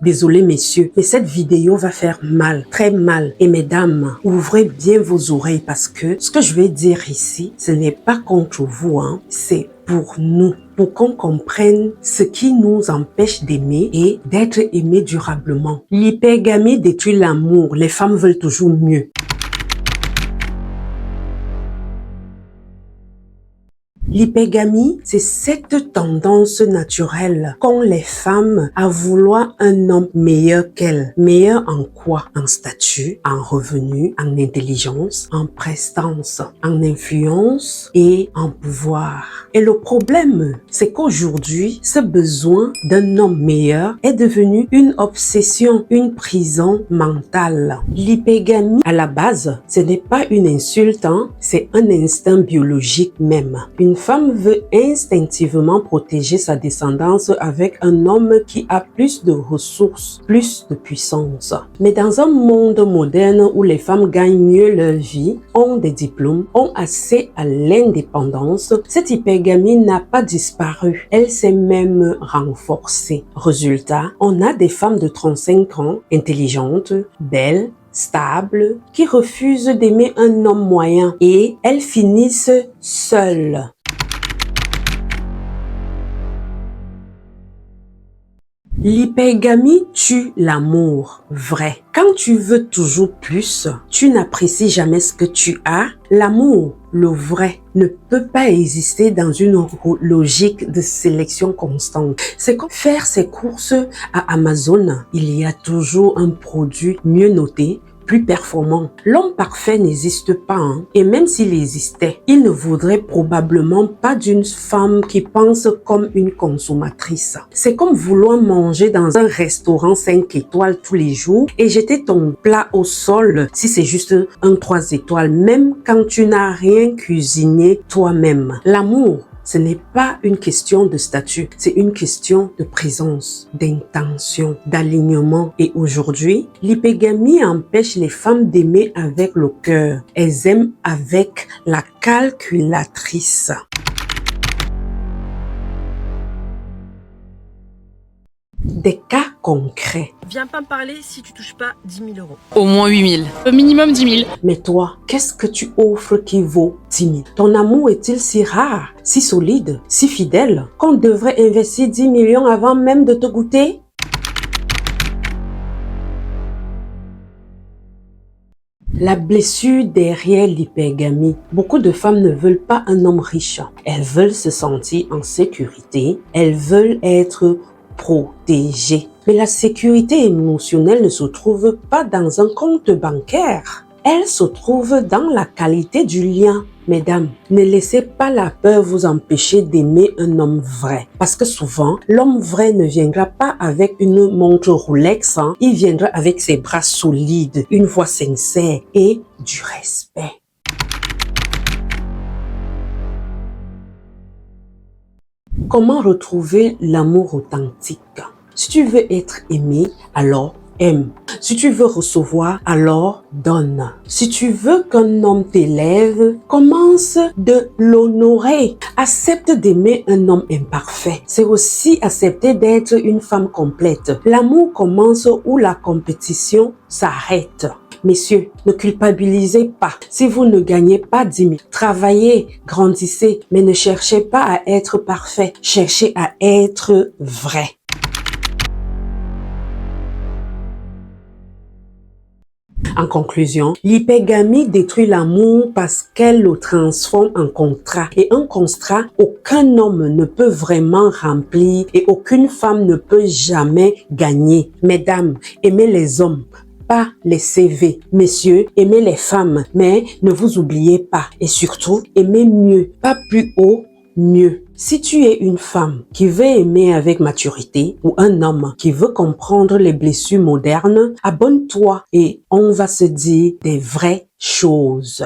Désolé messieurs, mais cette vidéo va faire mal, très mal. Et mesdames, ouvrez bien vos oreilles parce que ce que je vais dire ici, ce n'est pas contre vous, hein, c'est pour nous, pour qu'on comprenne ce qui nous empêche d'aimer et d'être aimés durablement. L'hypergamie détruit l'amour, les femmes veulent toujours mieux. L'hypergamie, c'est cette tendance naturelle qu'ont les femmes à vouloir un homme meilleur qu'elles. Meilleur en quoi? En statut, en revenu, en intelligence, en prestance, en influence et en pouvoir. Et le problème, c'est qu'aujourd'hui, ce besoin d'un homme meilleur est devenu une obsession, une prison mentale. L'hypergamie, à la base, ce n'est pas une insulte, hein? C'est un instinct biologique même. Une femme veut instinctivement protéger sa descendance avec un homme qui a plus de ressources, plus de puissance. Mais dans un monde moderne où les femmes gagnent mieux leur vie, ont des diplômes, ont accès à l'indépendance, cette hypergamie n'a pas disparu. Elle s'est même renforcée. Résultat, on a des femmes de 35 ans, intelligentes, belles, stables, qui refusent d'aimer un homme moyen et elles finissent seules. L'hypergamie tue l'amour, vrai. Quand tu veux toujours plus, tu n'apprécies jamais ce que tu as. L'amour, le vrai, ne peut pas exister dans une logique de sélection constante. C'est comme faire ses courses à Amazon. Il y a toujours un produit mieux noté, plus performant. L'homme parfait n'existe pas, hein? Et même s'il existait, il ne voudrait probablement pas d'une femme qui pense comme une consommatrice. C'est comme vouloir manger dans un restaurant 5 étoiles tous les jours et jeter ton plat au sol si c'est juste un 3 étoiles, même quand tu n'as rien cuisiné toi-même. L'amour, ce n'est pas une question de statut, c'est une question de présence, d'intention, d'alignement. Et aujourd'hui, l'hypergamie empêche les femmes d'aimer avec le cœur. Elles aiment avec la calculatrice. Des cas concrets. Viens pas me parler si tu touches pas 10 000 euros. Au moins 8 000. Au minimum 10 000. Mais toi, qu'est-ce que tu offres qui vaut 10 000? Ton amour est-il si rare, si solide, si fidèle qu'on devrait investir 10 millions avant même de te goûter? La blessure derrière l'hypergamie. Beaucoup de femmes ne veulent pas un homme riche. Elles veulent se sentir en sécurité. Elles veulent être protégées. Mais la sécurité émotionnelle ne se trouve pas dans un compte bancaire. Elle se trouve dans la qualité du lien. Mesdames, ne laissez pas la peur vous empêcher d'aimer un homme vrai. Parce que souvent, l'homme vrai ne viendra pas avec une montre Rolex, hein. Il viendra avec ses bras solides, une voix sincère et du respect. Comment retrouver l'amour authentique? Si tu veux être aimé, alors aime. Si tu veux recevoir, alors donne. Si tu veux qu'un homme t'élève, commence de l'honorer. Accepte d'aimer un homme imparfait. C'est aussi accepter d'être une femme complète. L'amour commence où la compétition s'arrête. Messieurs, ne culpabilisez pas si vous ne gagnez pas 10 000. Travaillez, grandissez, mais ne cherchez pas à être parfait. Cherchez à être vrai. En conclusion, l'hypergamie détruit l'amour parce qu'elle le transforme en contrat. Et un contrat, aucun homme ne peut vraiment remplir et aucune femme ne peut jamais gagner. Mesdames, aimez les hommes, pas les CV. Messieurs, aimez les femmes, mais ne vous oubliez pas. Et surtout, aimez mieux, pas plus haut, mieux. Si tu es une femme qui veut aimer avec maturité ou un homme qui veut comprendre les blessures modernes, abonne-toi et on va se dire des vraies choses.